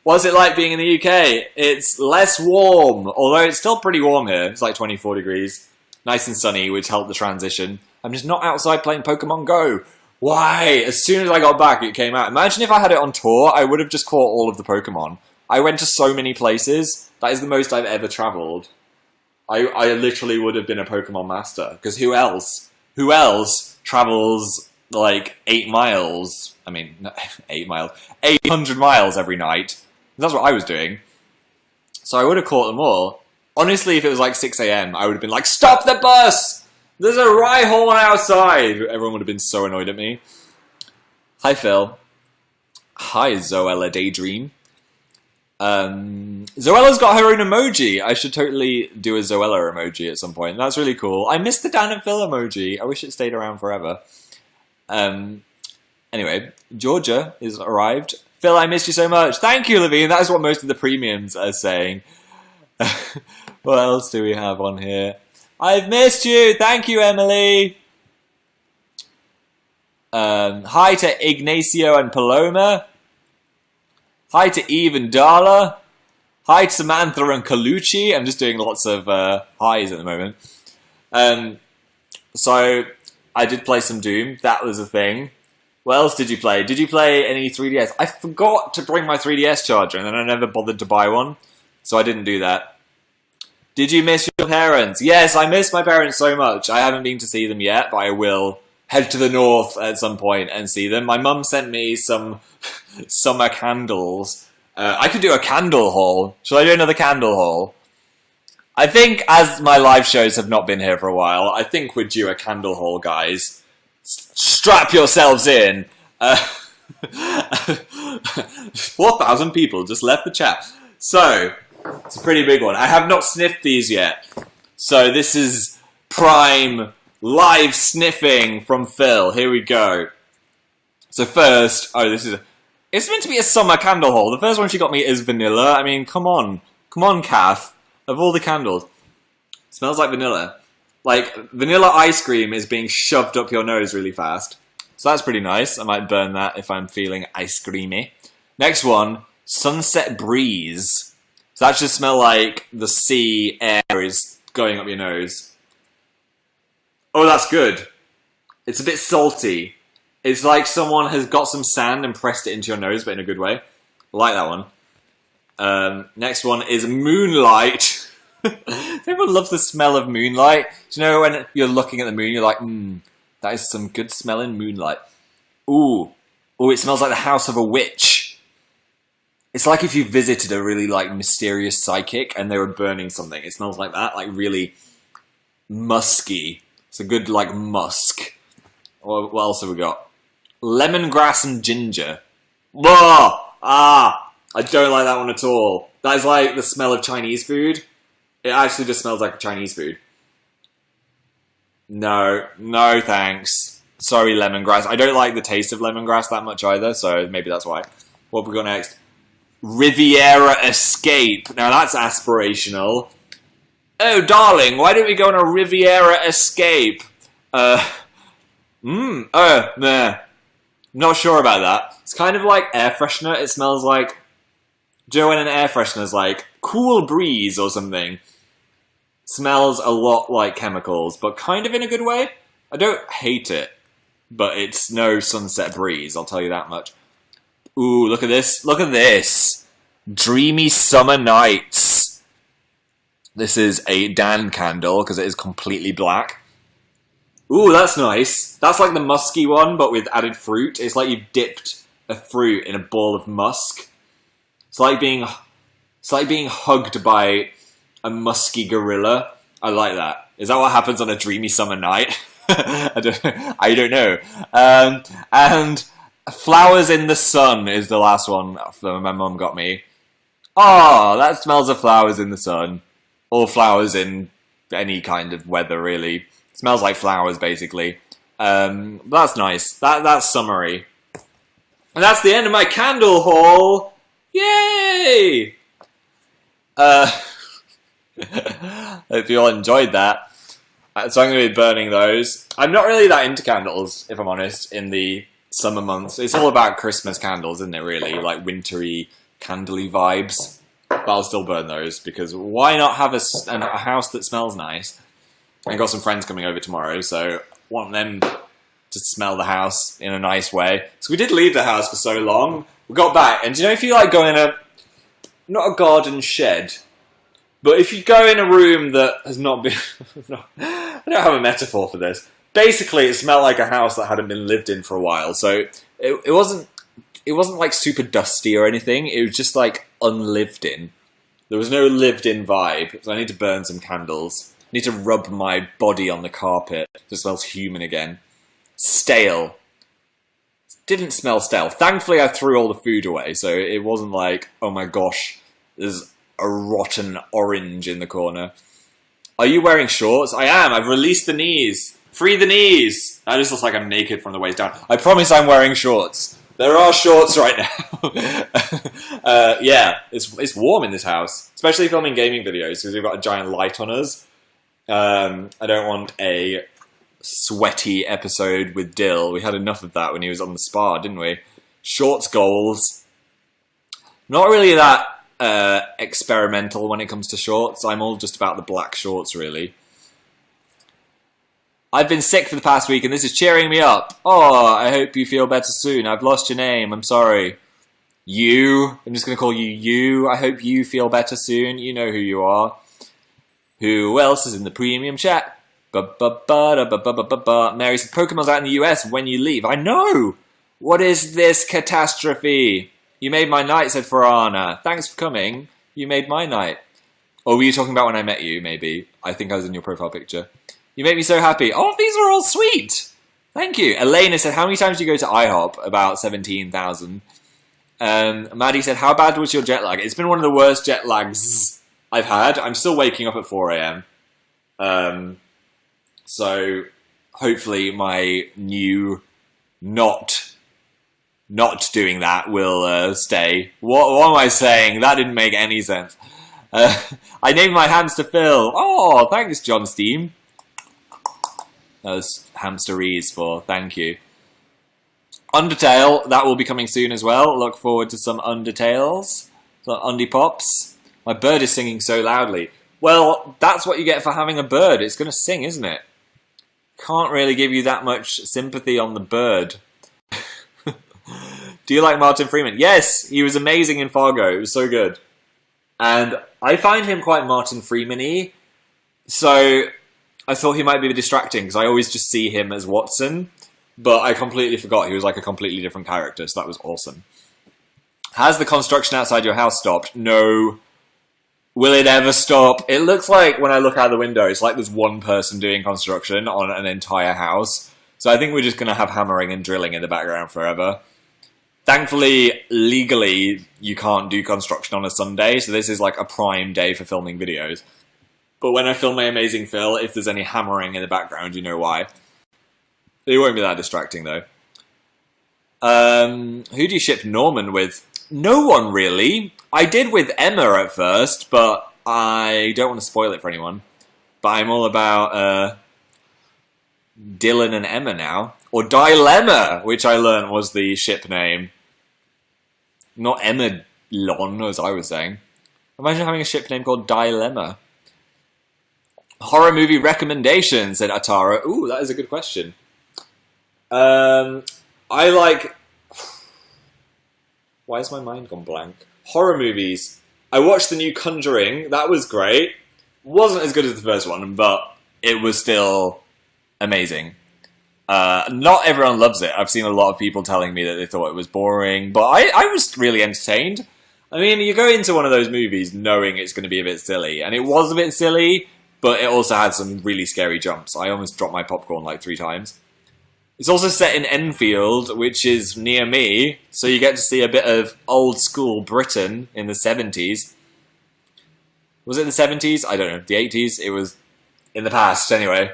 What's it like being in the UK? It's less warm, although it's still pretty warm here. It's like 24 degrees. Nice and sunny, which helped the transition. I'm just not outside playing Pokemon Go. Why? As soon as I got back, it came out. Imagine if I had it on tour, I would have just caught all of the Pokemon. I went to so many places. That is the most I've ever travelled. I literally would have been a Pokemon master. Because who else? Who else travels like 8 miles? I mean, not 8 miles. 800 miles every night. That's what I was doing. So I would have caught them all. Honestly, if it was like 6 AM, I would have been like, stop the bus! There's a Rhyhorn outside! Everyone would have been so annoyed at me. Hi, Phil. Hi, Zoella Daydream. Zoella's got her own emoji. I should totally do a Zoella emoji at some point. That's really cool. I missed the Dan and Phil emoji. I wish it stayed around forever. Anyway, Georgia is arrived. Phil, I missed you so much. Thank you, Levine. That is what most of the premiums are saying. What else do we have on here? I've missed you. Thank you, Emily. Hi to Ignacio and Paloma. Hi to Eve and Darla. Hi to Samantha and Colucci. I'm just doing lots of highs at the moment. So, I did play some Doom. That was a thing. What else did you play? Did you play any 3DS? I forgot to bring my 3DS charger, and then I never bothered to buy one. So I didn't do that. Did you miss your parents? Yes, I miss my parents so much. I haven't been to see them yet, but I will head to the north at some point and see them. My mum sent me some summer candles. I could do a candle haul. Shall I do another candle haul? I think, as my live shows have not been here for a while, I think we're due a candle haul, guys. Strap yourselves in. 4,000 people just left the chat. So, it's a pretty big one. I have not sniffed these yet. So, this is prime live sniffing from Phil. Here we go. So first, it's meant to be a summer candle haul. The first one she got me is vanilla. I mean, come on. Come on, Kath. Of all the candles. It smells like vanilla. Like, vanilla ice cream is being shoved up your nose really fast. So that's pretty nice. I might burn that if I'm feeling ice creamy. Next one, Sunset Breeze. So that should smell like the sea air is going up your nose. Oh, that's good. It's a bit salty. It's like someone has got some sand and pressed it into your nose, but in a good way. I like that one. Next one is Moonlight. Everyone loves the smell of moonlight. Do you know when you're looking at the moon, you're like, that is some good smelling moonlight. Ooh, it smells like the house of a witch. It's like if you visited a really like mysterious psychic and they were burning something. It smells like that, like really musky. It's a good like musk. What else have we got? Lemongrass and ginger. Whoa! I don't like that one at all. That is like the smell of Chinese food. It actually just smells like Chinese food. No thanks. Sorry, lemongrass. I don't like the taste of lemongrass that much either, so maybe that's why. What have we got next? Riviera Escape. Now that's aspirational. Oh, darling, why don't we go on a Riviera Escape? Nah. Not sure about that. It's kind of like air freshener. It smells like... Do you know when an air freshener's like cool breeze or something? Smells a lot like chemicals, but kind of in a good way. I don't hate it, but it's no sunset breeze, I'll tell you that much. Ooh, look at this. Look at this. Dreamy summer nights. This is a Dan candle, because it is completely black. Ooh, that's nice. That's like the musky one, but with added fruit. It's like you've dipped a fruit in a ball of musk. It's like being hugged by a musky gorilla. I like that. Is that what happens on a dreamy summer night? I don't know. And Flowers in the Sun is the last one that my mum got me. Oh, that smells of flowers in the sun. Or flowers in any kind of weather, really. It smells like flowers, basically. That's nice. That's summery. And that's the end of my candle haul. Yay! Hope you all enjoyed that. So I'm going to be burning those. I'm not really that into candles, if I'm honest, in the summer months. It's all about Christmas candles, isn't it, really? Like wintry, candly vibes. But I'll still burn those, because why not have a house that smells nice? I've got some friends coming over tomorrow, so I want them to smell the house in a nice way. So we did leave the house for so long. We got back, and do you know if you like go in not a garden shed, but if you go in a room that has not been... I don't have a metaphor for this. Basically, it smelled like a house that hadn't been lived in for a while. So it wasn't like super dusty or anything. It was just like unlived in. There was no lived in vibe. So I need to burn some candles. I need to rub my body on the carpet. It smells human again. Stale. Didn't smell stale. Thankfully, I threw all the food away. So it wasn't like, oh my gosh, there's a rotten orange in the corner. Are you wearing shorts? I am. I've released the knees. Free the knees. I just looks like I'm naked from the waist down. I promise I'm wearing shorts. There are shorts right now. Yeah, it's warm in this house. Especially filming gaming videos, because we've got a giant light on us. I don't want a sweaty episode with Dill. We had enough of that when he was on the spa, didn't we? Shorts goals. Not really that experimental when it comes to shorts. I'm all just about the black shorts, really. I've been sick for the past week, and this is cheering me up. Oh, I hope you feel better soon. I've lost your name. I'm sorry. You. I'm just going to call you You. I hope you feel better soon. You know who you are. Who else is in the premium chat? Mary said, Pokemon's out in the US when you leave. I know! What is this catastrophe? You made my night, said Farana. Thanks for coming. You made my night. Or were you talking about when I met you, maybe? I think I was in your profile picture. You make me so happy. Oh, these are all sweet. Thank you. Elena said, how many times do you go to IHOP? About 17,000. Maddie said, how bad was your jet lag? It's been one of the worst jet lags I've had. I'm still waking up at 4 AM. So hopefully my new not doing that will stay. What am I saying? That didn't make any sense. I named my hamster Phil. Oh, thanks, John Steam. That was hamsterese for thank you. Undertale, that will be coming soon as well. Look forward to some Undertales. Some Undie Pops. My bird is singing so loudly. Well, that's what you get for having a bird. It's going to sing, isn't it? Can't really give you that much sympathy on the bird. Do you like Martin Freeman? Yes, he was amazing in Fargo. It was so good. And I find him quite Martin Freeman-y. So I thought he might be distracting, because I always just see him as Watson. But I completely forgot he was like a completely different character, so that was awesome. Has the construction outside your house stopped? No. Will it ever stop? It looks like, when I look out the window, it's like there's one person doing construction on an entire house. So I think we're just going to have hammering and drilling in the background forever. Thankfully, legally, you can't do construction on a Sunday, so this is like a prime day for filming videos. But when I film my Amazing Phil, if there's any hammering in the background, you know why. It won't be that distracting, though. Who do you ship Norman with? No one really. I did with Emma at first, but I don't want to spoil it for anyone. But I'm all about Dylan and Emma now. Or Dilemma, which I learned was the ship name. Not Emma Lon, as I was saying. Imagine having a ship name called Dilemma. Horror movie recommendation, said Atara. Ooh, that is a good question. I like... Why has my mind gone blank? Horror movies. I watched the new Conjuring. That was great. Wasn't as good as the first one, but it was still amazing. Not everyone loves it. I've seen a lot of people telling me that they thought it was boring, but I was really entertained. I mean, you go into one of those movies knowing it's going to be a bit silly, and it was a bit silly, but it also had some really scary jumps. I almost dropped my popcorn like 3 times. It's also set in Enfield, which is near me, so you get to see a bit of old school Britain in the 70s. Was it the 70s? I don't know. The 80s? It was in the past, anyway.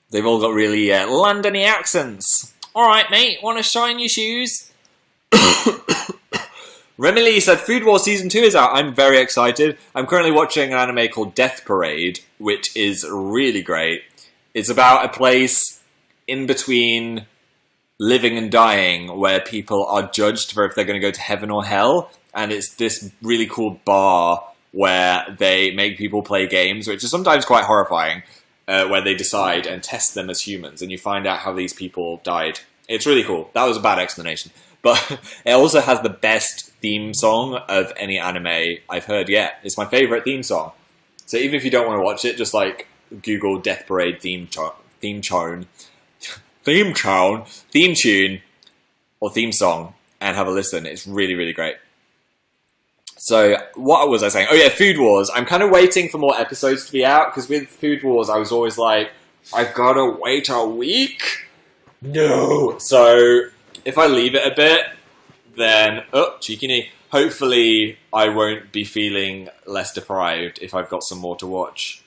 They've all got really London-y accents. Alright, mate, want to shine your shoes? Remy Lee said Food Wars Season 2 is out. I'm very excited. I'm currently watching an anime called Death Parade, which is really great. It's about a place in between living and dying where people are judged for if they're going to go to heaven or hell. And it's this really cool bar where they make people play games, which is sometimes quite horrifying, where they decide and test them as humans. And you find out how these people died. It's really cool. That was a bad explanation. But it also has the best theme song of any anime I've heard yet. It's my favourite theme song. So even if you don't want to watch it, just like Google Death Parade theme tune, or theme song, and have a listen. It's really, really great. So what was I saying? Oh yeah, Food Wars. I'm kind of waiting for more episodes to be out, because with Food Wars I was always like, I've got to wait a week? No! So if I leave it a bit, then, oh, cheeky knee, hopefully I won't be feeling less deprived if I've got some more to watch.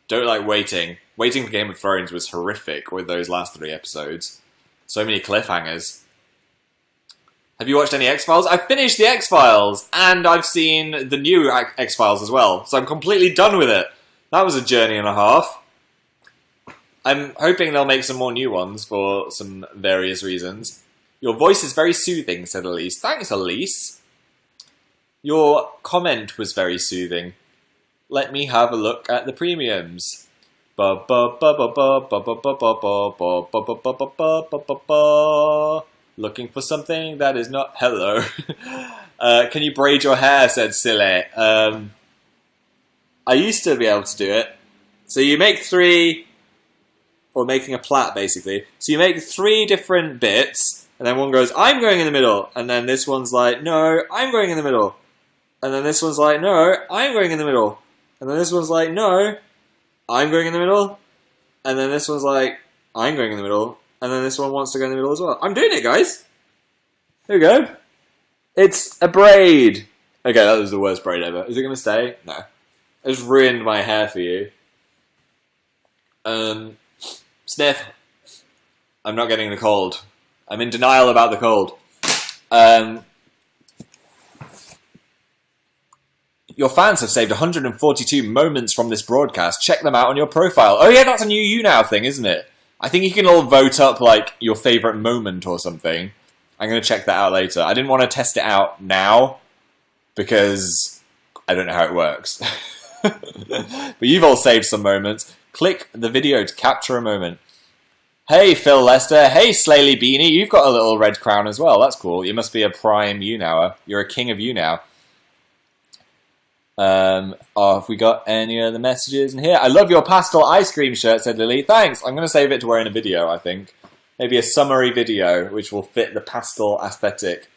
Don't like waiting. Waiting for Game of Thrones was horrific with those last 3 episodes. So many cliffhangers. Have you watched any X-Files? I've finished the X-Files, and I've seen the new X-Files as well. So I'm completely done with it. That was a journey and a half. I'm hoping they'll make some more new ones for some various reasons. Your voice is very soothing, said Elise. Thanks, Elise. Your comment was very soothing. Let me have a look at the premiums. Looking for something that is not hello. Can you braid your hair, said Sile. I used to be able to do it. So you make 3, or making a plait basically. So you make 3 different bits, and then one goes, I'm going in the middle, and then this one's like, no, I'm going in the middle. And then this one's like, no, I'm going in the middle. And then this one's like, no, I'm going in the middle. And then this one's like, I'm going in the middle. And then this one wants to go in the middle as well. I'm doing it, guys. There we go. It's a braid. Okay, that was the worst braid ever. Is it going to stay? No. I just ruined my hair for you. Sniff. I'm not getting the cold. I'm in denial about the cold. Your fans have saved 142 moments from this broadcast. Check them out on your profile. Oh yeah, that's a new Younow thing, isn't it? I think you can all vote up, like, your favourite moment or something. I'm going to check that out later. I didn't want to test it out now, because I don't know how it works. But you've all saved some moments. Click the video to capture a moment. Hey, Phil Lester. Hey, Slaley Beanie. You've got a little red crown as well. That's cool. You must be a prime Younower. You're a king of Younow. Have we got any other messages in here? I love your pastel ice cream shirt, said Lily. Thanks. I'm going to save it to wear in a video, I think. Maybe a summary video, which will fit the pastel aesthetic.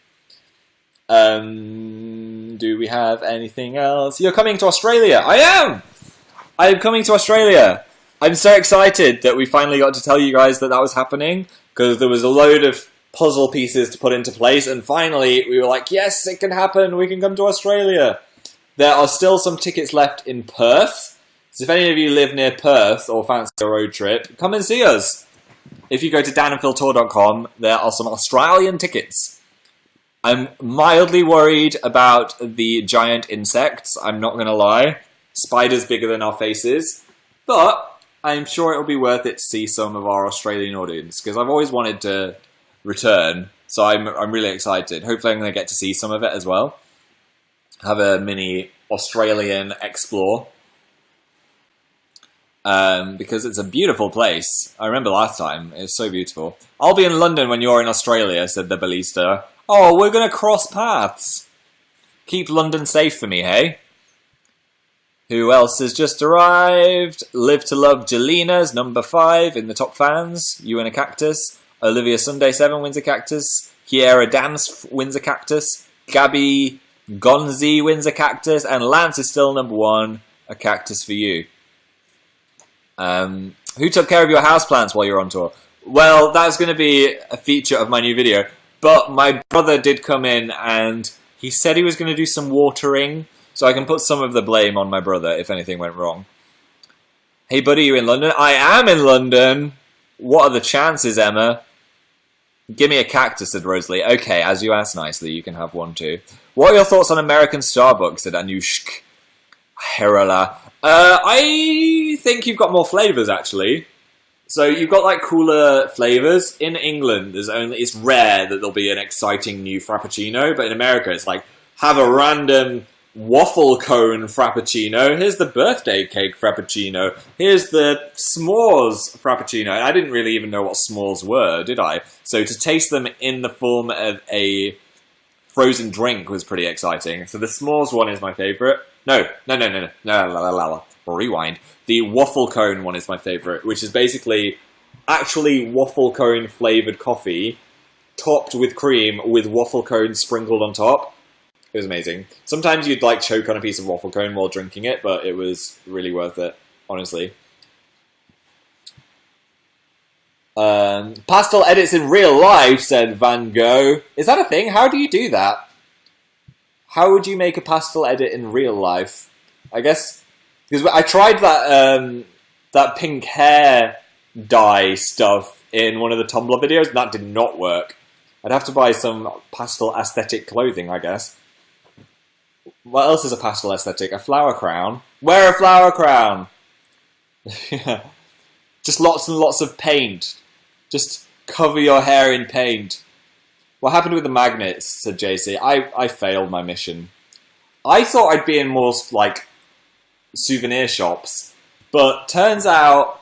Do we have anything else? You're coming to Australia. I am! I'm coming to Australia. I'm so excited that we finally got to tell you guys that that was happening, because there was a load of puzzle pieces to put into place, and finally we were like, yes, it can happen. We can come to Australia. There are still some tickets left in Perth. So if any of you live near Perth or fancy a road trip, come and see us. if you go to danandphiltour.com, there are some Australian tickets. I'm mildly worried about the giant insects, I'm not going to lie. Spiders bigger than our faces. But I'm sure it'll be worth it to see some of our Australian audience, because I've always wanted to return, so I'm really excited. Hopefully I'm going to get to see some of it as well. Have a mini Australian explore. Because it's a beautiful place. I remember last time, it was so beautiful. I'll be in London when you're in Australia, said the ballista. Oh, we're going to cross paths. Keep London safe for me, hey? Who else has just arrived? Live to Love Jelina's number 5 in the top fans. You win a cactus. Olivia Sunday 7 wins a cactus. Kiera Dance wins a cactus. Gabby Gonzi wins a cactus. And Lance is still number 1. A cactus for you. Who took care of your houseplants while you were on tour? Well, that's going to be a feature of my new video. But my brother did come in and he said he was going to do some watering. So I can put some of the blame on my brother if anything went wrong. Hey buddy, you in London? I am in London! What are the chances, Emma? Give me a cactus, said Rosalie. Okay, as you asked nicely, you can have one too. What are your thoughts on American Starbucks, said Anushk Herala. I think you've got more flavours, actually. So you've got like cooler flavours. In England, it's rare that there'll be an exciting new Frappuccino, but in America it's like, have a random waffle cone Frappuccino. Here's the birthday cake Frappuccino. Here's the s'mores Frappuccino. I didn't really even know what s'mores were, did I? So to taste them in the form of a frozen drink was pretty exciting. So the s'mores one is my favourite. No. Rewind. The waffle cone one is my favourite, which is basically actually waffle cone flavoured coffee topped with cream with waffle cone sprinkled on top. It was amazing. Sometimes you'd like choke on a piece of waffle cone while drinking it, but it was really worth it, honestly. Pastel edits in real life, said Van Gogh. Is that a thing? How do you do that? How would you make a pastel edit in real life? I guess because I tried that that pink hair dye stuff in one of the Tumblr videos, and that did not work. I'd have to buy some pastel aesthetic clothing, I guess. What else is a pastel aesthetic? A flower crown? Wear a flower crown! Yeah. Just lots and lots of paint. Just cover your hair in paint. What happened with the magnets, said JC. I failed my mission. I thought I'd be in more, like, souvenir shops. But turns out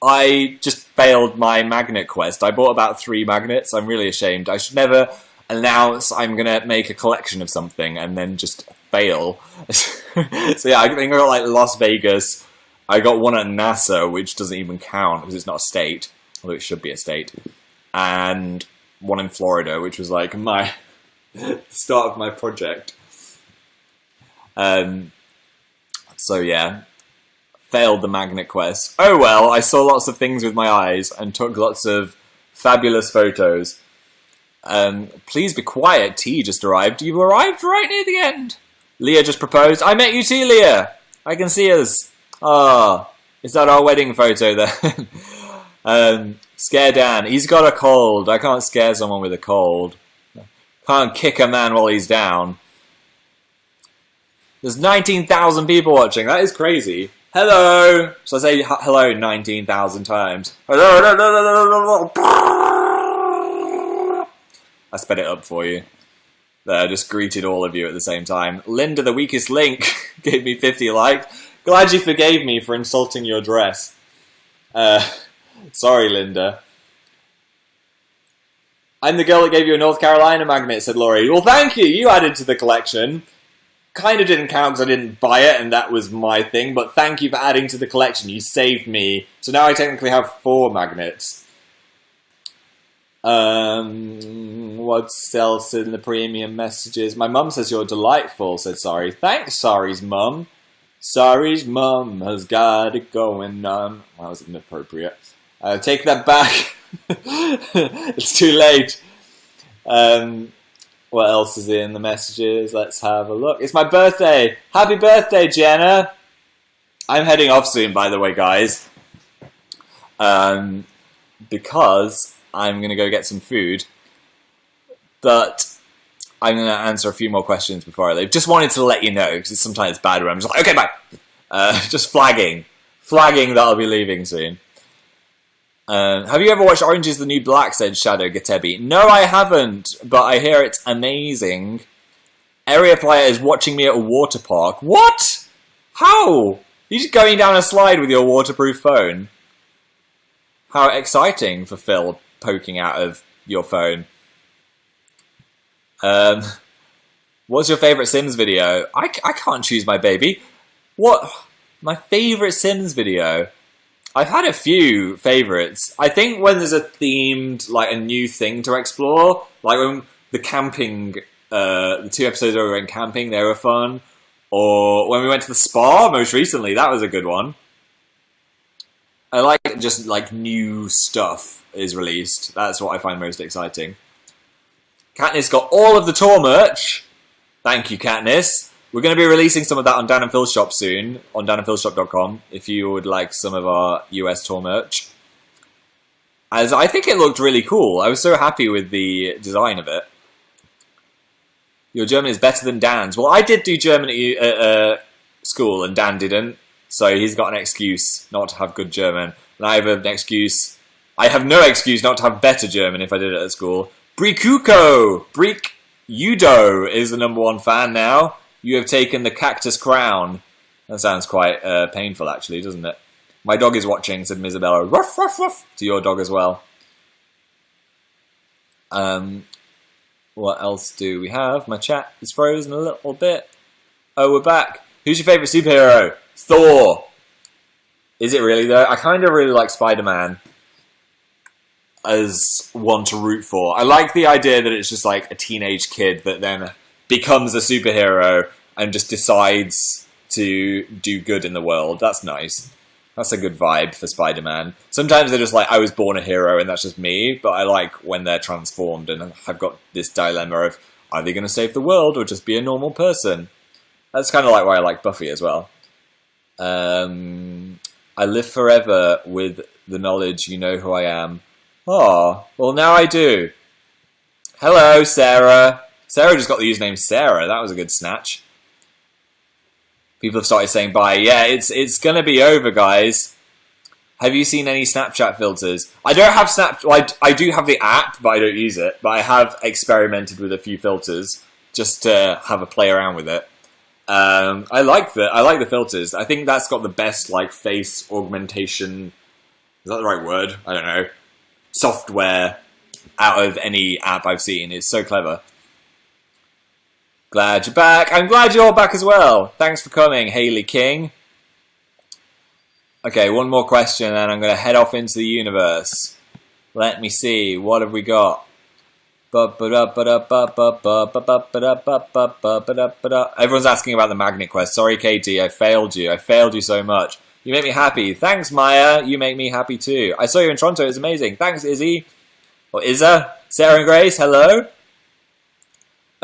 I just failed my magnet quest. I bought about 3 magnets. I'm really ashamed. I should never announce I'm going to make a collection of something and then just fail. So yeah, I think I got like Las Vegas. I got one at NASA, which doesn't even count because it's not a state, although it should be a state. And one in Florida, which was like my start of my project. So yeah, failed the magnet quest. Oh well, I saw lots of things with my eyes and took lots of fabulous photos. Please be quiet, tea just arrived. You arrived right near the end. Leah just proposed. I met you too, Leah. I can see us. Ah, is that our wedding photo then? Scare Dan. He's got a cold. I can't scare someone with a cold. Can't kick a man while he's down. There's 19,000 people watching. That is crazy. Hello. So I say hello 19,000 times. Hello. I sped it up for you. There, I just greeted all of you at the same time. Linda, the weakest link, gave me 50 likes. Glad you forgave me for insulting your dress. Sorry, Linda. I'm the girl that gave you a North Carolina magnet, said Laurie. Well, thank you. You added to the collection. Kind of didn't count because I didn't buy it, and that was my thing. But thank you for adding to the collection. You saved me. So now I technically have 4 magnets. What else in the premium messages? My mum says you're delightful, said Sorry. Thanks, Sorry's mum. Sorry's mum has got it going on. That was inappropriate. Take that back. It's too late. What else is in the messages? Let's have a look. It's my birthday. Happy birthday, Jenna. I'm heading off soon, by the way, guys. because I'm going to go get some food. But I'm going to answer a few more questions before I leave. Just wanted to let you know, because it's sometimes bad when I'm just like, okay, bye. Just flagging that I'll be leaving soon. Have you ever watched Orange is the New Black, said Shadow Gatebi? No, I haven't, but I hear it's amazing. Area player is watching me at a water park. What? How? You're just going down a slide with your waterproof phone. How exciting for Phil poking out of your phone. What's your favourite Sims video? I can't choose my baby. What? My favourite Sims video? I've had a few favourites. I think when there's a themed, like a new thing to explore, like when the camping, the 2 episodes where we went camping, they were fun. Or when we went to the spa most recently, that was a good one. I like just like new stuff is released. That's what I find most exciting. Katniss got all of the tour merch. Thank you, Katniss. We're going to be releasing some of that on Dan and Phil's shop soon, on danandphilshop.com, if you would like some of our US tour merch. As I think it looked really cool. I was so happy with the design of it. Your German is better than Dan's. Well, I did do German at school, and Dan didn't. So he's got an excuse not to have good German. And I have an excuse... I have no excuse not to have better German if I did it at school. Brikuko! Break Yudo is the #1 fan now. You have taken the cactus crown. That sounds quite painful, actually, doesn't it? My dog is watching, said Isabella. Ruff, ruff, ruff. To your dog as well. What else do we have? My chat is frozen a little bit. Oh, we're back. Who's your favourite superhero? Thor. Is it really, though? I kind of really like Spider-Man as one to root for. I like the idea that it's just like a teenage kid that then becomes a superhero and just decides to do good in the world. That's nice. That's a good vibe for Spider-Man. Sometimes they're just like, I was born a hero and that's just me, but I like when they're transformed and have got this dilemma of, are they going to save the world or just be a normal person? That's kind of like why I like Buffy as well. I live forever with the knowledge you know who I am. Oh, well now I do. Hello, Sarah. Sarah just got the username Sarah. That was a good snatch. People have started saying bye. Yeah, it's going to be over, guys. Have you seen any Snapchat filters? I don't have Snap... Well, I do have the app, but I don't use it. But I have experimented with a few filters just to have a play around with it. I like the filters. I think that's got the best like face augmentation. Is that the right word? I don't know. Software out of any app I've seen. It's so clever. Glad you're back. I'm glad you're back as well. Thanks for coming, Hayley King. Okay, one more question and I'm going to head off into the universe. Let me see. What have we got? Everyone's asking about the Magnet Quest. Sorry, Katie, I failed you. I failed you so much. You make me happy. Thanks, Maya. You make me happy too. I saw you in Toronto. It was amazing. Thanks, Izzy. Or Izza. Sarah and Grace, hello.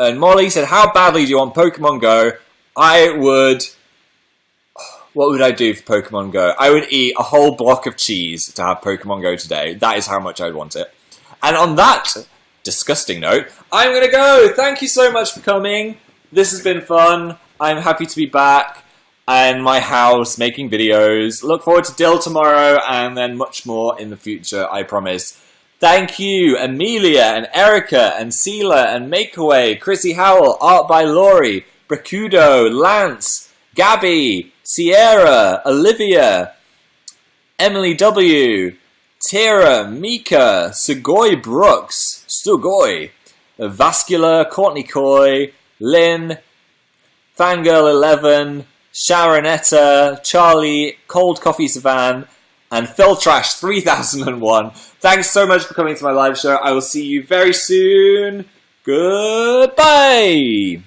And Molly said, how badly do you want Pokemon Go? I would... What would I do for Pokemon Go? I would eat a whole block of cheese to have Pokemon Go today. That is how much I'd want it. And on that disgusting note, I'm going to go. Thank you so much for coming. This has been fun. I'm happy to be back in my house making videos. Look forward to Dill tomorrow and then much more in the future, I promise. Thank you, Amelia and Erica and Sela and Makeaway, Chrissy Howell, Art by Laurie, Bracudo, Lance, Gabby, Sierra, Olivia, Emily W, Tira, Mika, Sugoi Brooks, Sugoi, Vascular, Courtney Coy, Lynn, Fangirl11, Sharonetta, Charlie, Cold Coffee Savan, and Phil Trash 3001. Thanks so much for coming to my live show. I will see you very soon. Goodbye.